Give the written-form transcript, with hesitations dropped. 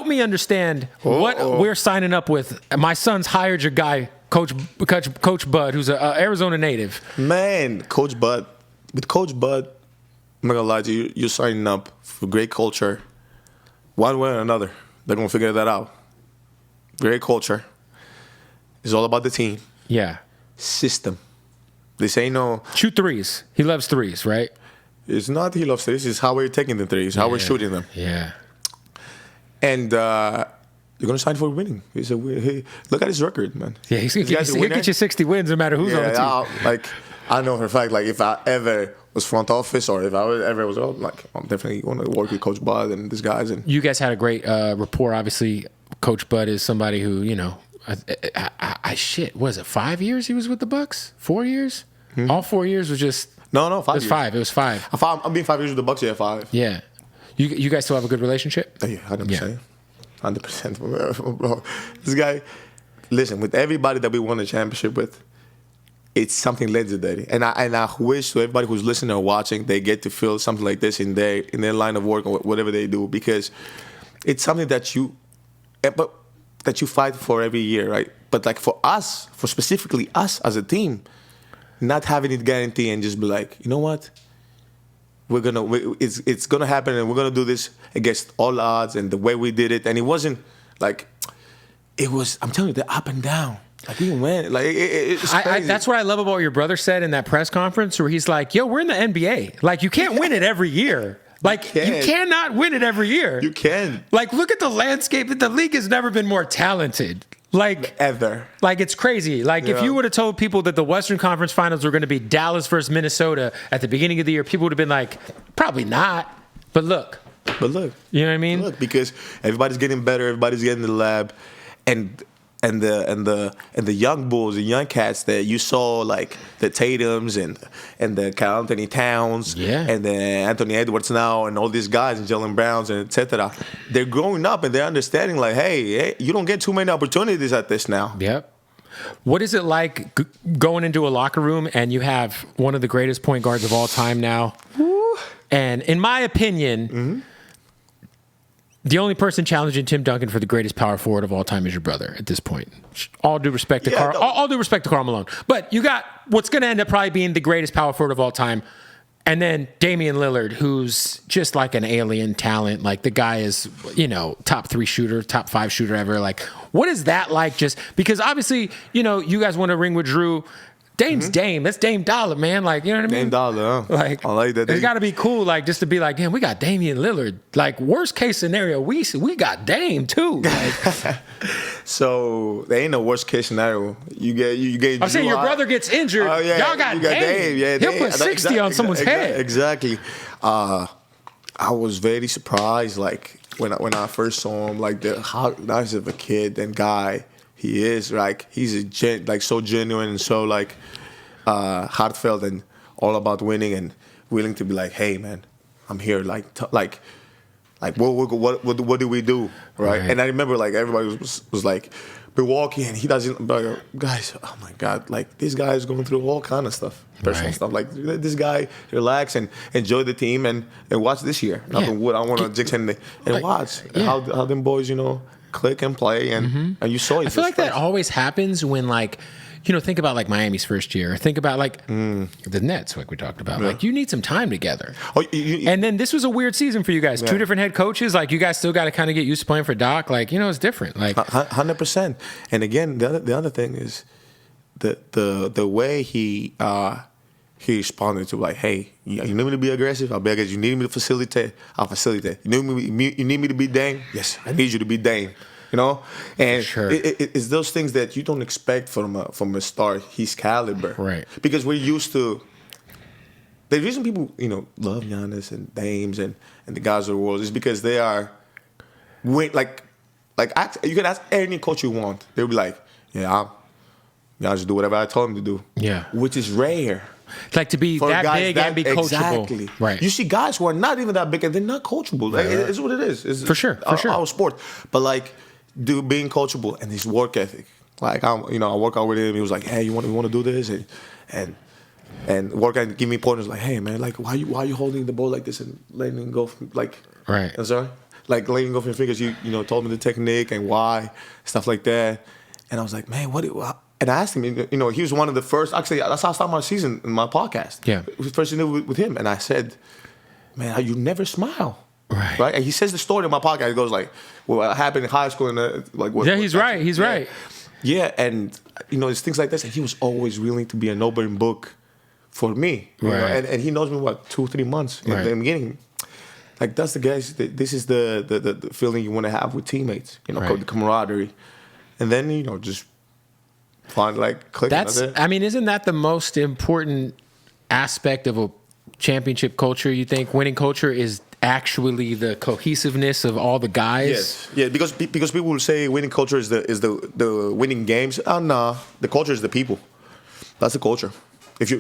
me understand what we're signing up with. My son's hired your guy, Coach Bud, who's an Arizona native. Man, Coach Bud. With Coach Bud, I'm not going to lie to you, you're signing up for great culture. One way or another, they're going to figure that out. Great culture. It's all about the team. Yeah. System. This ain't no... Shoot threes. He loves threes, right? It's not he loves threes. It's how we're taking the threes, how we're shooting them. Yeah. And you're going to sign for winning. Look at his record, man. Yeah, he'll get you 60 wins no matter who's on the team. I know for a fact, if I ever was front office or if I ever was, I'm definitely going to work with Coach Bud and these guys. And you guys had a great rapport. Obviously, Coach Bud is somebody who, was it 5 years he was with the Bucks? 4 years? All 4 years was just... No, 5 years. It was five. I've been 5 years with the Bucks, 5. Yeah. You guys still have a good relationship? Yeah, 100%. 100%, bro. This guy, listen, with everybody that we won a championship with, it's something legendary. And I wish to everybody who's listening or watching, they get to feel something like this in their line of work or whatever they do, because it's something that you fight for every year, right? But for us, for specifically us as a team, not having it guarantee and just be like, you know what? It's gonna happen, and we're gonna do this against all odds. And the way we did it, and it wasn't it was. I'm telling you, the up and down. We went. It's crazy. That's what I love about what your brother said in that press conference, where he's like, "Yo, we're in the NBA. You can't win it every year. You cannot win it every year. You can. Look at the landscape. The league has never been more talented." Ever. It's crazy. If you would have told people that the Western Conference Finals were going to be Dallas versus Minnesota at the beginning of the year, people would have been like, probably not. But look. You know what I mean? Look, because everybody's getting better, everybody's getting in the lab, and the young bulls, the young cats that you saw, the Tatums and the Karl Anthony Towns, and the Anthony Edwards now, and all these guys, and Jalen Browns, and etc. They're growing up and they're understanding, hey, you don't get too many opportunities at this now. Yep. What is it like going into a locker room and you have one of the greatest point guards of all time now? Woo. And in my opinion, the only person challenging Tim Duncan for the greatest power forward of all time is your brother at this point. All due respect to Karl. All due respect to Karl Malone. But you got what's going to end up probably being the greatest power forward of all time. And then Damian Lillard, who's just like an alien talent. The guy is, top 3 shooter, top 5 shooter ever. What is that like? Just because obviously, you guys won a ring with Drew. Dame's Dame. That's Dame Dollar, man. You know what I mean? Dame Dollar, huh? I like that. It's got to be cool, just to be damn, we got Damian Lillard. Worst case scenario, we got Dame too. So there ain't no worst case scenario. You get. I'm saying your brother gets injured. Oh, yeah, y'all got Dame. Yeah, he'll put 60 on someone's head. Exactly. I was very surprised, when I first saw him, how nice of a kid and guy he is. He's so genuine and so heartfelt and all about winning and willing to be hey man, I'm here. What do we do, right? And I remember everybody was Milwaukee, and he doesn't. Guys, oh my God, this guy is going through all kind of stuff, personal stuff. This guy, relax and enjoy the team and watch this year. Nothing wood. I want to jinx anything and watch how them boys, click and play, and you saw it. I feel that always happens when think about Miami's first year. Think about the Nets, we talked about. You need some time together. And then this was a weird season for you guys. 2 different head coaches. You guys still got to kind of get used to playing for Doc. It's different. 100%. And again, the other thing is the way he responded to hey, you need me to be aggressive? I'll be aggressive. You need me to facilitate? I'll facilitate. You need me to be Dame? Yes, I need you to be Dame. And sure. It's those things that you don't expect from a star his caliber, right? Because we're used to. The reason people love Giannis and Dames and the guys of the world is because they are, you can ask any coach you want, they'll be I'll just do whatever I told him to do. Yeah, which is rare. To be that big and be coachable. Exactly. Right. You see guys who are not even that big and they're not coachable. It's what it is. It's for sure. Our sport. But being coachable and his work ethic. I work out with him. He was hey, you want to do this and work and give me pointers hey man, why you holding the ball like this and letting it go right. I'm sorry. like letting go of your fingers. You told me the technique and why, stuff like that. And I was like, man, and I asked him, he was one of the first, actually, that's how I started my season in my podcast. Yeah. It was the first interview with him. And I said, man, you never smile. Right. And he says the story in my podcast. He goes like, well, what happened in high school and he's right. He's right. Yeah, and it's things like this. And he was always willing to be an open book for me. Right. And he knows me 2-3 months in the beginning. Like that's the guys. This is the feeling you want to have with teammates. The camaraderie, and then just find clicking. Isn't that the most important aspect of a championship culture? You think winning culture is actually the cohesiveness of all the guys? Yes, yeah. Because people will say winning culture is the winning games. Oh no, the culture is the people. That's the culture.